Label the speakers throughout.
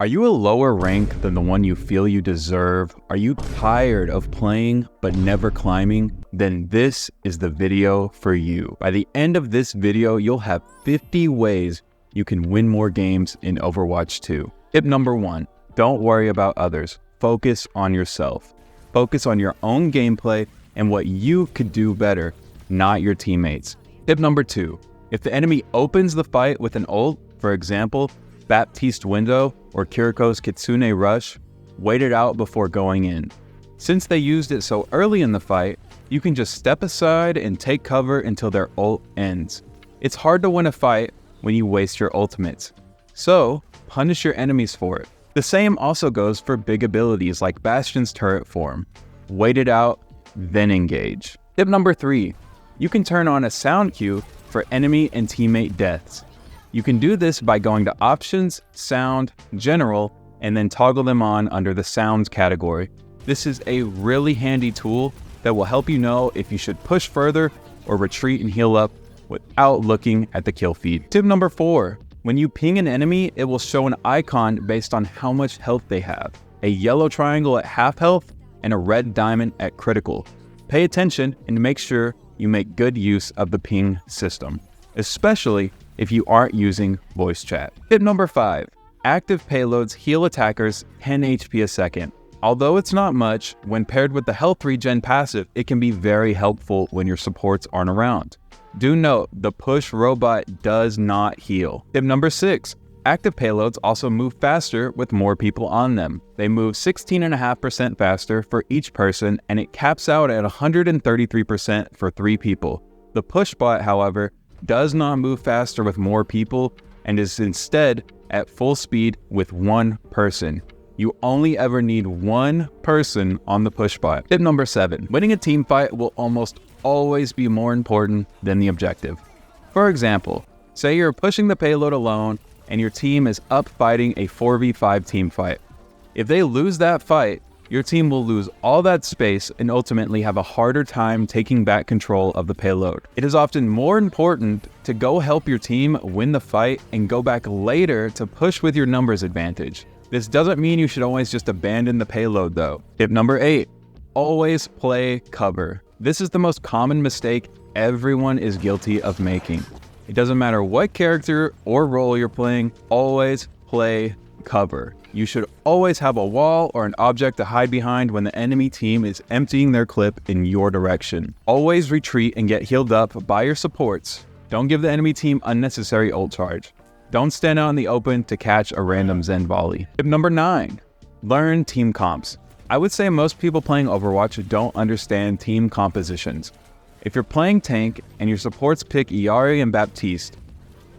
Speaker 1: Are you a lower rank than the one you feel you deserve? Are you tired of playing but never climbing? Then this is the video for you. By the end of this video, you'll have 50 ways you can win more games in Overwatch 2. Tip number 1, don't worry about others. Focus on yourself. Focus on your own gameplay and what you could do better, not your teammates. Tip number 2, if the enemy opens the fight with an ult, for example, Baptiste window or Kiriko's Kitsune rush, wait it out before going in. Since they used it so early in the fight, you can just step aside and take cover until their ult ends. It's hard to win a fight when you waste your ultimates, so punish your enemies for it. The same also goes for big abilities like Bastion's turret form. Wait it out, then engage. Tip number 3, you can turn on a sound cue for enemy and teammate deaths. You can do this by going to Options, Sound, General, and then toggle them on under the Sounds category. This is a really handy tool that will help you know if you should push further or retreat and heal up without looking at the kill feed. Tip number 4, when you ping an enemy, it will show an icon based on how much health they have. A yellow triangle at half health and a red diamond at critical. Pay attention and make sure you make good use of the ping system, especially if you aren't using voice chat. Tip number 5, active payloads heal attackers 10 HP a second. Although it's not much, when paired with the health regen passive, it can be very helpful when your supports aren't around. Do note, the push robot does not heal. Tip number 6, active payloads also move faster with more people on them. They move 16.5% faster for each person, and it caps out at 133% for 3 people. The push bot, however, does not move faster with more people and is instead at full speed with 1 person. You only ever need 1 person on the push bot. Tip number 7, winning a team fight will almost always be more important than the objective. For example, say you're pushing the payload alone and your team is up fighting a 4v5 team fight. If they lose that fight, your team will lose all that space and ultimately have a harder time taking back control of the payload. It is often more important to go help your team win the fight and go back later to push with your numbers advantage. This doesn't mean you should always just abandon the payload though. Tip number 8, always play cover. This is the most common mistake everyone is guilty of making. It doesn't matter what character or role you're playing, always play cover. You should always have a wall or an object to hide behind when the enemy team is emptying their clip in your direction. Always retreat and get healed up by your supports. Don't give the enemy team unnecessary ult charge. Don't stand out in the open to catch a random Zen volley. Tip number 9, learn team comps. I would say most people playing Overwatch don't understand team compositions. If you're playing tank and your supports pick Iari and Baptiste,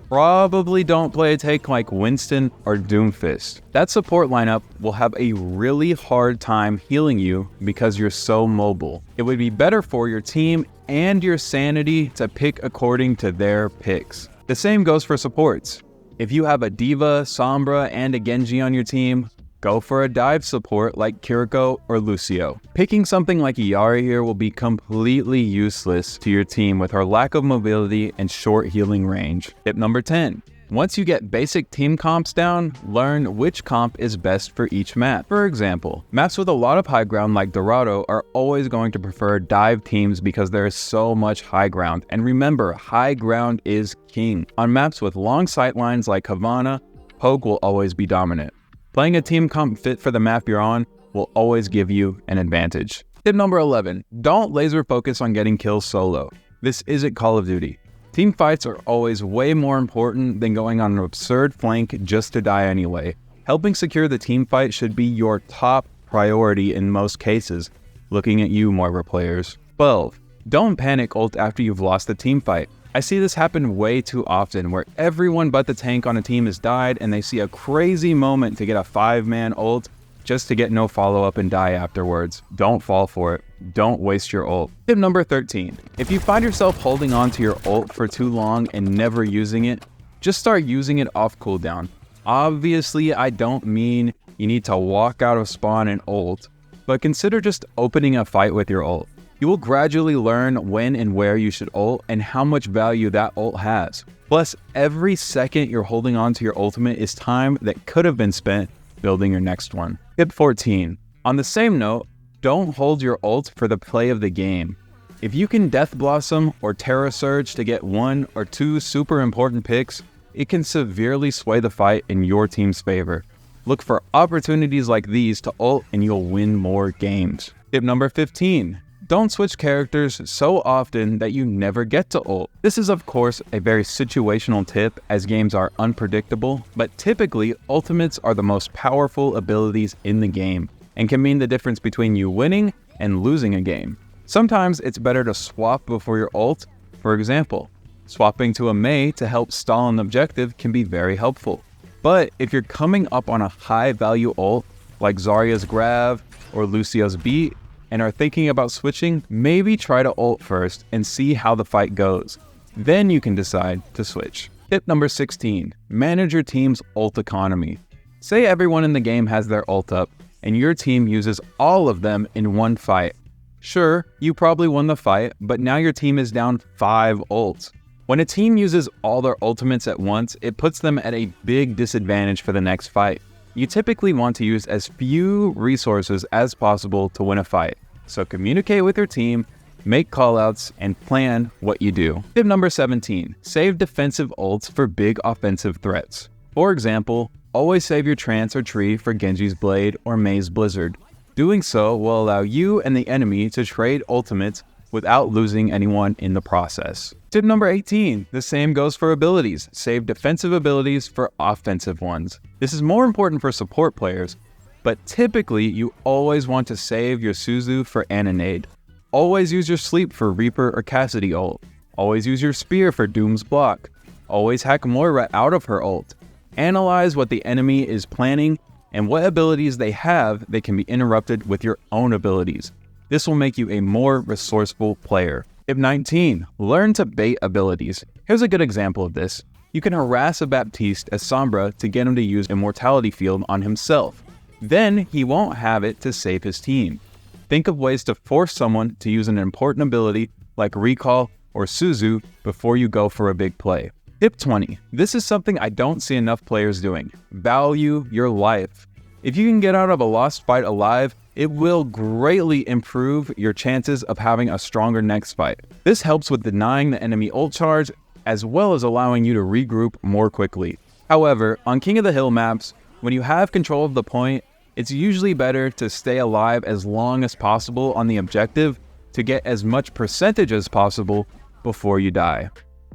Speaker 1: probably don't play a tank like Winston or Doomfist. That support lineup will have a really hard time healing you because you're so mobile. It would be better for your team and your sanity to pick according to their picks. The same goes for supports. If you have a D.Va, Sombra, and a Genji on your team, go for a dive support like Kiriko or Lucio. Picking something like Iari here will be completely useless to your team with her lack of mobility and short healing range. Tip number 10, once you get basic team comps down, learn which comp is best for each map. For example, maps with a lot of high ground like Dorado are always going to prefer dive teams because there is so much high ground. And remember, high ground is king. On maps with long sightlines like Havana, Poke will always be dominant. Playing a team comp fit for the map you're on will always give you an advantage. Tip number 11, don't laser focus on getting kills solo. This isn't Call of Duty. Team fights are always way more important than going on an absurd flank just to die anyway. Helping secure the team fight should be your top priority in most cases. Looking at you, Moira players. 12, don't panic ult after you've lost the team fight. I see this happen way too often where everyone but the tank on a team has died and they see a crazy moment to get a 5-man ult just to get no follow-up and die afterwards. Don't fall for it. Don't waste your ult. Tip number 13. If you find yourself holding on to your ult for too long and never using it, just start using it off cooldown. Obviously, I don't mean you need to walk out of spawn and ult, but consider just opening a fight with your ult. You will gradually learn when and where you should ult and how much value that ult has. Plus, every second you're holding on to your ultimate is time that could have been spent building your next one. Tip 14. On the same note, don't hold your ult for the play of the game. If you can Death Blossom or Terra Surge to get 1 or 2 super important picks, it can severely sway the fight in your team's favor. Look for opportunities like these to ult and you'll win more games. Tip number 15. Don't switch characters so often that you never get to ult. This is of course a very situational tip as games are unpredictable, but typically ultimates are the most powerful abilities in the game and can mean the difference between you winning and losing a game. Sometimes it's better to swap before your ult. For example, swapping to a Mei to help stall an objective can be very helpful. But if you're coming up on a high value ult like Zarya's Grav or Lucio's Beat and are thinking about switching, maybe try to ult first and see how the fight goes. Then you can decide to switch. Tip number 16, manage your team's ult economy. Say everyone in the game has their ult up and your team uses all of them in one fight. Sure, you probably won the fight, but now your team is down 5 ults. When a team uses all their ultimates at once, it puts them at a big disadvantage for the next fight. You typically want to use as few resources as possible to win a fight. So communicate with your team, make callouts, and plan what you do. Tip number 17, save defensive ults for big offensive threats. For example, always save your trance or tree for Genji's Blade or Mei's Blizzard. Doing so will allow you and the enemy to trade ultimates without losing anyone in the process. Tip number 18, the same goes for abilities. Save defensive abilities for offensive ones. This is more important for support players, but typically you always want to save your Suzu for Ananade. Always use your Sleep for Reaper or Cassidy ult. Always use your Spear for Doom's block. Always hack Moira out of her ult. Analyze what the enemy is planning and what abilities they have that can be interrupted with your own abilities. This will make you a more resourceful player. Tip 19, learn to bait abilities. Here's a good example of this. You can harass a Baptiste as Sombra to get him to use Immortality Field on himself. Then he won't have it to save his team. Think of ways to force someone to use an important ability like Recall or Suzu before you go for a big play. Tip 20. This is something I don't see enough players doing. Value your life. If you can get out of a lost fight alive, it will greatly improve your chances of having a stronger next fight. This helps with denying the enemy ult charge, as well as allowing you to regroup more quickly. However, on King of the Hill maps, when you have control of the point, it's usually better to stay alive as long as possible on the objective to get as much percentage as possible before you die.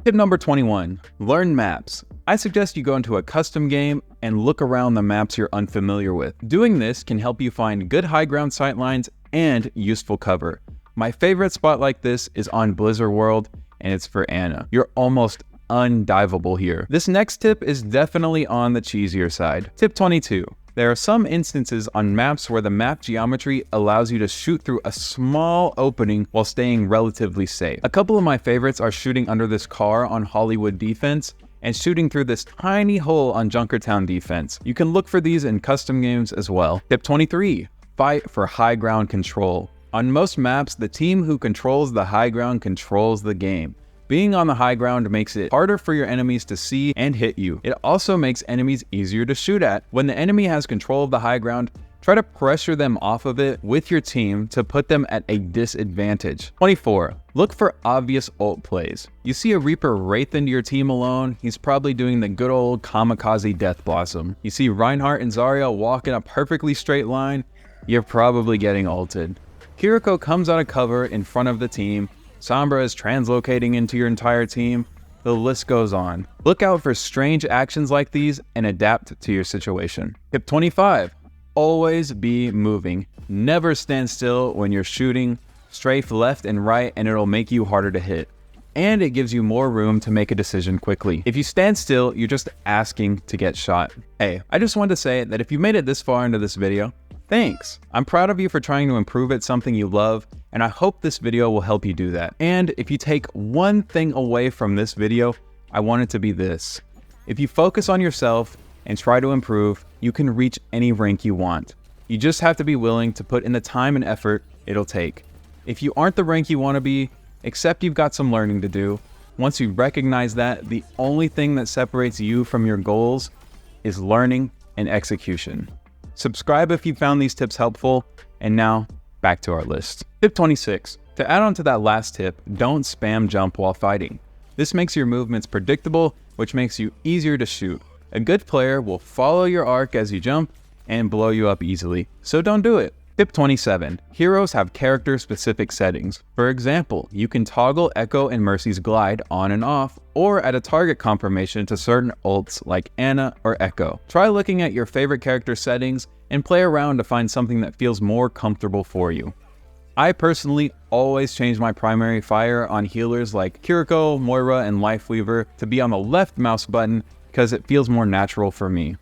Speaker 1: Tip number 21, learn maps. I suggest you go into a custom game and look around the maps you're unfamiliar with. Doing this can help you find good high ground sightlines and useful cover. My favorite spot like this is on Blizzard World, and it's for Ana. You're almost undiveable here. This next tip is definitely on the cheesier side. Tip 22. There are some instances on maps where the map geometry allows you to shoot through a small opening while staying relatively safe. A couple of my favorites are shooting under this car on Hollywood Defense and shooting through this tiny hole on Junkertown Defense. You can look for these in custom games as well. Tip 23, fight for high ground control. On most maps, the team who controls the high ground controls the game. Being on the high ground makes it harder for your enemies to see and hit you. It also makes enemies easier to shoot at. When the enemy has control of the high ground, try to pressure them off of it with your team to put them at a disadvantage. 24. Look for obvious ult plays. You see a Reaper wraith into your team alone, he's probably doing the good old kamikaze Death Blossom. You see Reinhardt and Zarya walk in a perfectly straight line, you're probably getting ulted. Kiriko comes out of cover in front of the team, Sombra is translocating into your entire team. The list goes on. Look out for strange actions like these and adapt to your situation. Tip 25. Always be moving. Never stand still when you're shooting. Strafe left and right and it'll make you harder to hit. And it gives you more room to make a decision quickly. If you stand still, you're just asking to get shot. Hey, I just wanted to say that if you made it this far into this video, thanks. I'm proud of you for trying to improve at something you love, and I hope this video will help you do that. And if you take one thing away from this video, I want it to be this. If you focus on yourself and try to improve, you can reach any rank you want. You just have to be willing to put in the time and effort it'll take. If you aren't the rank you want to be, accept you've got some learning to do. Once you recognize that, the only thing that separates you from your goals is learning and execution. Subscribe if you found these tips helpful, and now back to our list. Tip 26. To add on to that last tip, don't spam jump while fighting. This makes your movements predictable, which makes you easier to shoot. A good player will follow your arc as you jump and blow you up easily, so don't do it. Tip 27. Heroes have character-specific settings. For example, you can toggle Echo and Mercy's glide on and off, or add a target confirmation to certain ults like Ana or Echo. Try looking at your favorite character settings and play around to find something that feels more comfortable for you. I personally always change my primary fire on healers like Kiriko, Moira, and Lifeweaver to be on the left mouse button because it feels more natural for me.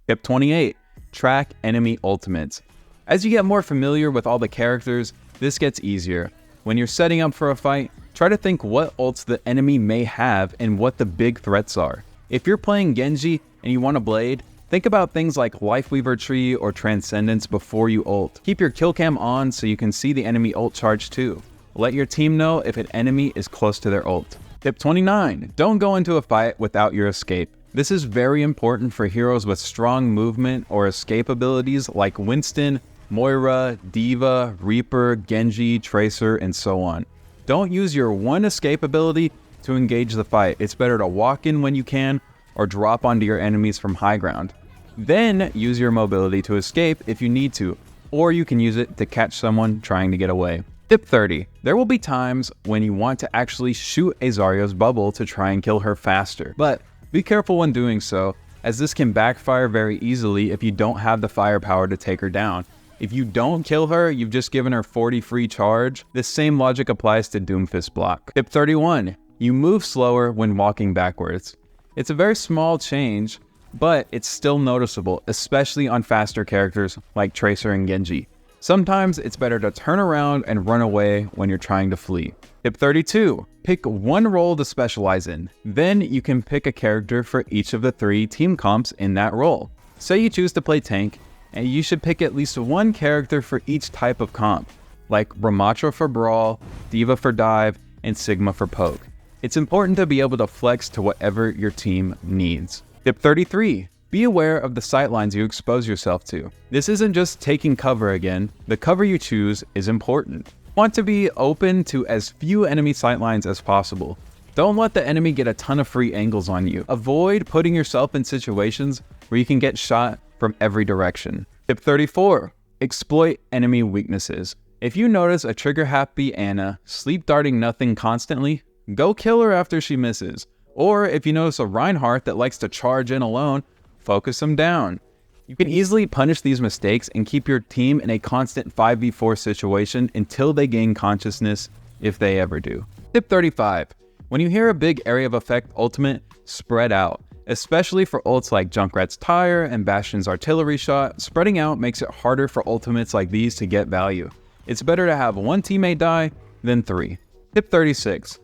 Speaker 1: Tip 28. Track enemy ultimates. As you get more familiar with all the characters, this gets easier. When you're setting up for a fight, try to think what ults the enemy may have and what the big threats are. If you're playing Genji and you want a blade, think about things like Lifeweaver Tree or Transcendence before you ult. Keep your kill cam on so you can see the enemy ult charge too. Let your team know if an enemy is close to their ult. Tip 29. Don't go into a fight without your escape. This is very important for heroes with strong movement or escape abilities like Winston, Moira, Diva, Reaper, Genji, Tracer, and so on. Don't use your one escape ability to engage the fight. It's better to walk in when you can or drop onto your enemies from high ground. Then use your mobility to escape if you need to, or you can use it to catch someone trying to get away. Tip 30. There will be times when you want to actually shoot a Zarya's bubble to try and kill her faster, but be careful when doing so, as this can backfire very easily if you don't have the firepower to take her down. If you don't kill her, you've just given her 40 free charge. This same logic applies to Doomfist block. Tip 31. You move slower when walking backwards. It's a very small change, but it's still noticeable, especially on faster characters like Tracer and Genji. Sometimes it's better to turn around and run away when you're trying to flee. Tip 32. Pick one role to specialize in. Then you can pick a character for each of the 3 team comps in that role. Say you choose to play tank, and you should pick at least one character for each type of comp, like Ramattra for Brawl, Diva for Dive, and Sigma for Poke. It's important to be able to flex to whatever your team needs. Tip 33. Be aware of the sightlines you expose yourself to. This isn't just taking cover again. The cover you choose is important. Want to be open to as few enemy sightlines as possible. Don't let the enemy get a ton of free angles on you. Avoid putting yourself in situations where you can get shot from every direction. Tip 34. Exploit enemy weaknesses. If you notice a trigger-happy Ana sleep darting nothing constantly, go kill her after she misses. Or if you notice a Reinhardt that likes to charge in alone, focus him down. You can easily punish these mistakes and keep your team in a constant 5v4 situation until they gain consciousness, if they ever do. Tip 35. When you hear a big area of effect ultimate, spread out. Especially for ults like Junkrat's Tire and Bastion's Artillery Shot, spreading out makes it harder for ultimates like these to get value. It's better to have one teammate die than 3. Tip 36.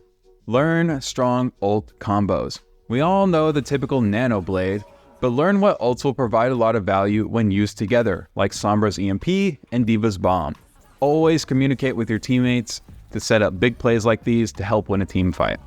Speaker 1: Learn strong ult combos. We all know the typical Nano Blade, but learn what ults will provide a lot of value when used together, like Sombra's EMP and Diva's Bomb. Always communicate with your teammates to set up big plays like these to help win a team fight.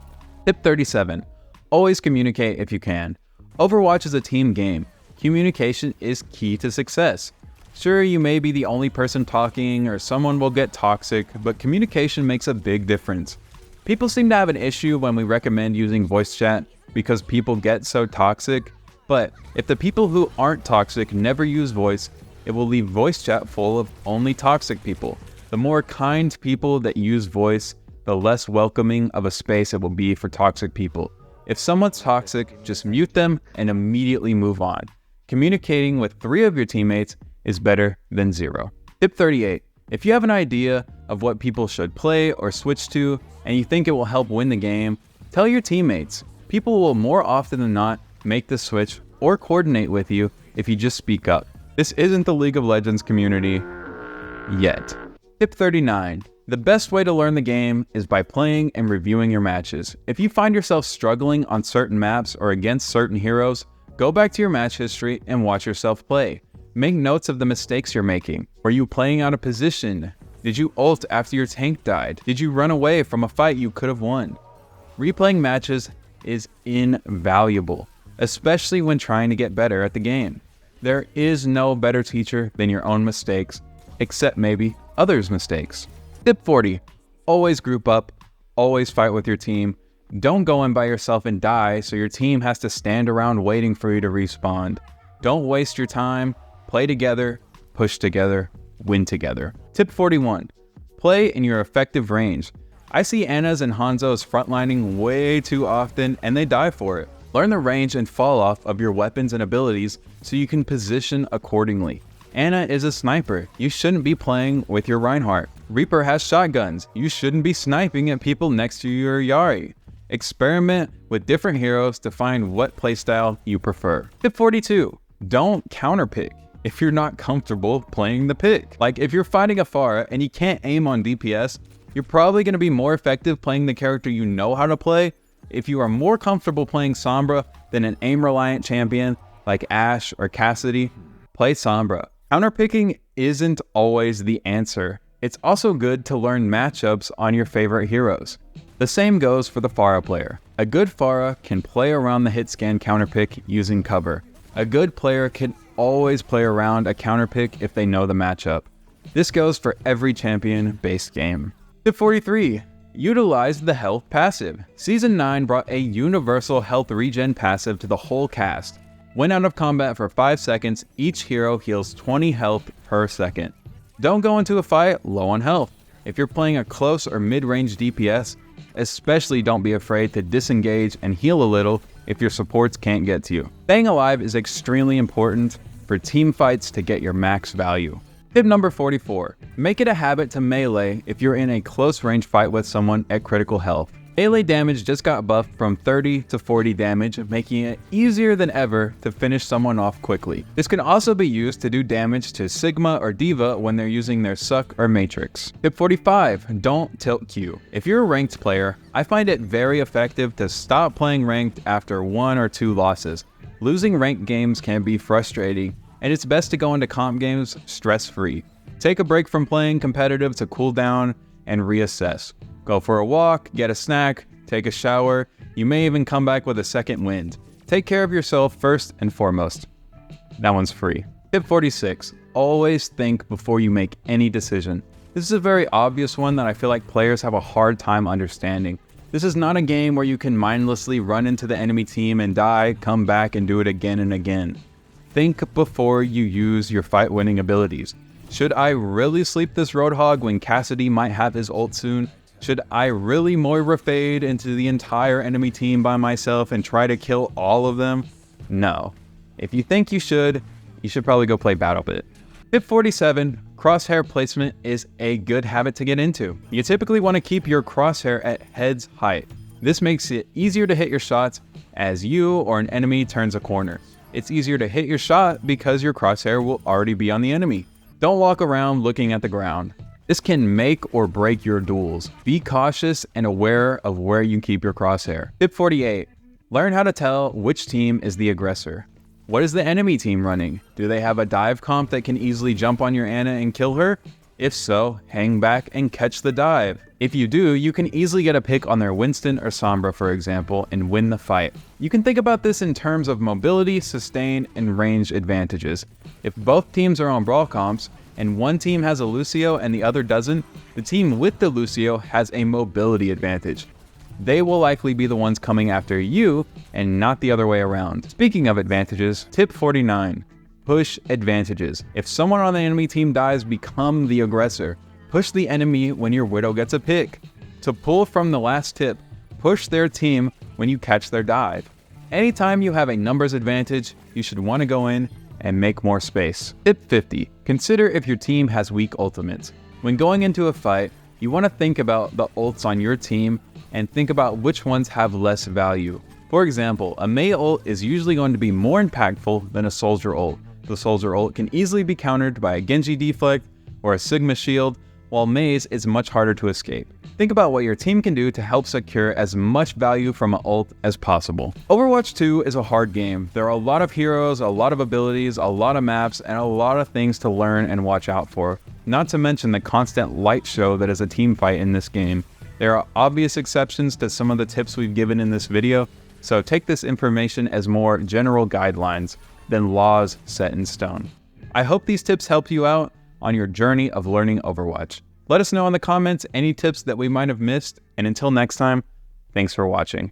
Speaker 1: Tip 37. Always communicate if you can. Overwatch is a team game. Communication is key to success. Sure, you may be the only person talking or someone will get toxic, but communication makes a big difference. People seem to have an issue when we recommend using voice chat because people get so toxic, but if the people who aren't toxic never use voice, it will leave voice chat full of only toxic people. The more kind people that use voice, the less welcoming of a space it will be for toxic people. If someone's toxic, just mute them and immediately move on. Communicating with 3 of your teammates is better than 0. Tip 38. If you have an idea of what people should play or switch to, and you think it will help win the game, tell your teammates. People will more often than not make the switch or coordinate with you if you just speak up. This isn't the League of Legends community yet. Tip 39. The best way to learn the game is by playing and reviewing your matches. If you find yourself struggling on certain maps or against certain heroes, go back to your match history and watch yourself play. Make notes of the mistakes you're making. Were you playing out of position? Did you ult after your tank died? Did you run away from a fight you could have won? Replaying matches is invaluable, especially when trying to get better at the game. There is no better teacher than your own mistakes, except maybe others' mistakes. Tip 40, always group up, always fight with your team. Don't go in by yourself and die so your team has to stand around waiting for you to respawn. Don't waste your time, play together, push together, win together. Tip 41, play in your effective range. I see Ana's and Hanzo's frontlining way too often and they die for it. Learn the range and fall off of your weapons and abilities so you can position accordingly. Ana is a sniper. You shouldn't be playing with your Reinhardt. Reaper has shotguns. You shouldn't be sniping at people next to your Yari. Experiment with different heroes to find what playstyle you prefer. Tip 42, don't counterpick if you're not comfortable playing the pick. Like if you're fighting a Pharah and you can't aim on DPS, you're probably going to be more effective playing the character you know how to play. If you are more comfortable playing Sombra than an aim-reliant champion like Ashe or Cassidy, play Sombra. Counterpicking isn't always the answer. It's also good to learn matchups on your favorite heroes. The same goes for the Pharah player. A good Pharah can play around the hit scan counterpick using cover. A good player can always play around a counterpick if they know the matchup. This goes for every champion-based game. Tip 43. Utilize the health passive. Season 9 brought a universal health regen passive to the whole cast. When out of combat for 5 seconds, each hero heals 20 health per second. Don't go into a fight low on health. If you're playing a close or mid-range DPS, especially don't be afraid to disengage and heal a little if your supports can't get to you. Staying alive is extremely important for team fights to get your max value. Tip number 44, make it a habit to melee if you're in a close range fight with someone at critical health. Melee damage just got buffed from 30 to 40 damage, making it easier than ever to finish someone off quickly. This can also be used to do damage to Sigma or Diva when they're using their Suck or Matrix. Tip 45, don't tilt Q. If you're a ranked player, I find it very effective to stop playing ranked after 1 or 2 losses. Losing ranked games can be frustrating, and it's best to go into comp games stress-free. Take a break from playing competitive to cool down and reassess. Go for a walk, get a snack, take a shower. You may even come back with a second wind. Take care of yourself first and foremost. That one's free. Tip 46, always think before you make any decision. This is a very obvious one that I feel like players have a hard time understanding. This is not a game where you can mindlessly run into the enemy team and die, come back and do it again and again. Think before you use your fight-winning abilities. Should I really sleep this Roadhog when Cassidy might have his ult soon? Should I really Moira fade into the entire enemy team by myself and try to kill all of them? No. If you think you should probably go play BattleBit. Tip 47, crosshair placement is a good habit to get into. You typically want to keep your crosshair at head's height. This makes it easier to hit your shots as you or an enemy turns a corner. It's easier to hit your shot because your crosshair will already be on the enemy. Don't walk around looking at the ground. This can make or break your duels. Be cautious and aware of where you keep your crosshair. Tip 48. Learn how to tell which team is the aggressor. What is the enemy team running? Do they have a dive comp that can easily jump on your Ana and kill her? If so, hang back and catch the dive. If you do, you can easily get a pick on their Winston or Sombra, for example, and win the fight. You can think about this in terms of mobility, sustain, and range advantages. If both teams are on brawl comps, and one team has a Lucio and the other doesn't, the team with the Lucio has a mobility advantage. They will likely be the ones coming after you and not the other way around. Speaking of advantages, tip 49, push advantages. If someone on the enemy team dies, become the aggressor. Push the enemy when your Widow gets a pick. To pull from the last tip, push their team when you catch their dive. Anytime you have a numbers advantage, you should want to go in and make more space. Tip 50, consider if your team has weak ultimates. When going into a fight, you want to think about the ults on your team and think about which ones have less value. For example, a Mei ult is usually going to be more impactful than a Soldier ult. The Soldier ult can easily be countered by a Genji deflect or a Sigma shield, while Mei's is much harder to escape. Think about what your team can do to help secure as much value from an ult as possible. Overwatch 2 is a hard game. There are a lot of heroes, a lot of abilities, a lot of maps, and a lot of things to learn and watch out for. Not to mention the constant light show that is a team fight in this game. There are obvious exceptions to some of the tips we've given in this video, so take this information as more general guidelines. than laws set in stone. I hope these tips help you out on your journey of learning Overwatch. Let us know in the comments any tips that we might have missed, and until next time, thanks for watching.